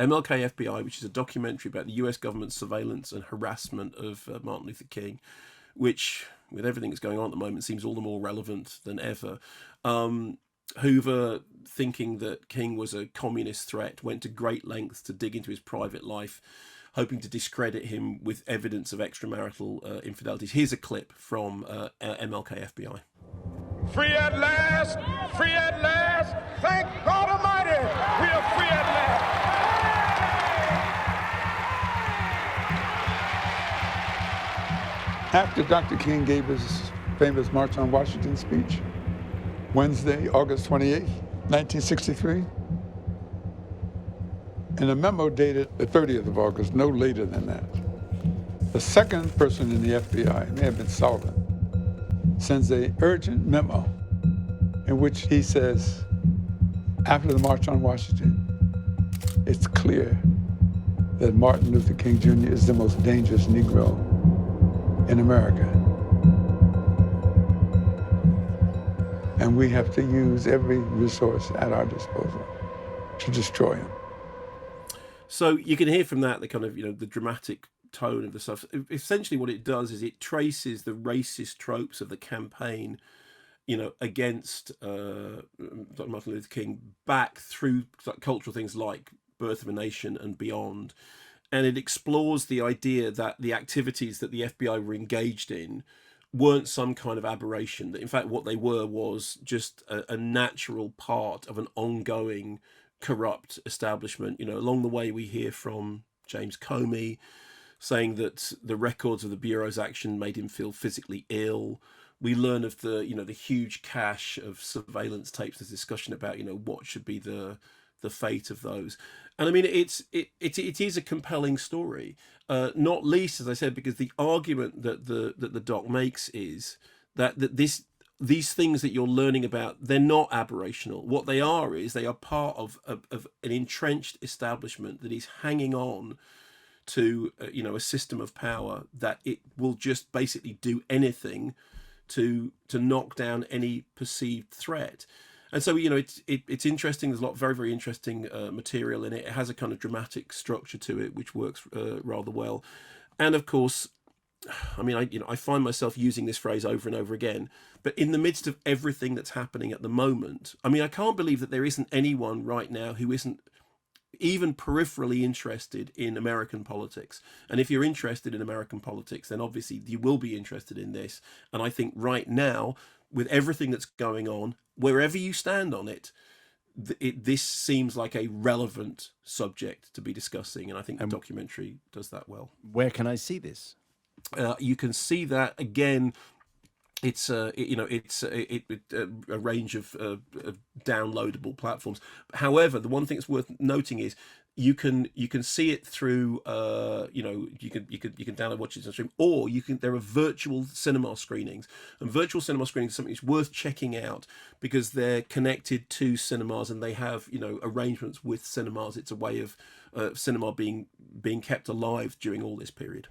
MLK FBI, which is a documentary about the US government's surveillance and harassment of Martin Luther King, which, with everything that's going on at the moment, seems all the more relevant than ever. Hoover, thinking that King was a communist threat, went to great lengths to dig into his private life, hoping to discredit him with evidence of extramarital infidelities. Here's a clip from MLK FBI. Free at last, free at last. Thank God Almighty, we are free at last. After Dr. King gave his famous March on Washington speech, Wednesday, August 28, 1963, in a memo dated the 30th of August, no later than that, the second person in the FBI, it may have been Sullivan, sends an urgent memo in which he says, after the March on Washington, it's clear that Martin Luther King Jr. is the most dangerous Negro in America. And we have to use every resource at our disposal to destroy him. So you can hear from that the kind of, the dramatic tone of the stuff. Essentially what it does is it traces the racist tropes of the campaign, against Dr. Martin Luther King back through cultural things like Birth of a Nation and beyond. And it explores the idea that the activities that the FBI were engaged in weren't some kind of aberration. That in fact, what they were was just a natural part of an ongoing corrupt establishment. Along the way, we hear from James Comey saying that the records of the Bureau's action made him feel physically ill. We learn of the huge cache of surveillance tapes. There's discussion about what should be the fate of those. And I mean, it is a compelling story, not least, as I said, because the argument that the doc makes is that these things that you're learning about, they're not aberrational. What they are is they are part of an entrenched establishment that is hanging on to a system of power that it will just basically do anything to knock down any perceived threat. And so, it's interesting. There's a lot of very, very interesting material in it. It has a kind of dramatic structure to it, which works rather well. And of course, I mean, I find myself using this phrase over and over again, but in the midst of everything that's happening at the moment, I mean, I can't believe that there isn't anyone right now who isn't even peripherally interested in American politics. And if you're interested in American politics, then obviously you will be interested in this. And I think right now, with everything that's going on, wherever you stand on it, this seems like a relevant subject to be discussing. And I think the documentary does that well. Where can I see this? You can see that again. It's a range of downloadable platforms. However, the one thing that's worth noting is you can see it through you can download, watch it on stream, or there are virtual cinema screenings, and virtual cinema screenings is something that's worth checking out because they're connected to cinemas and they have arrangements with cinemas. It's a way of cinema being kept alive during all this period.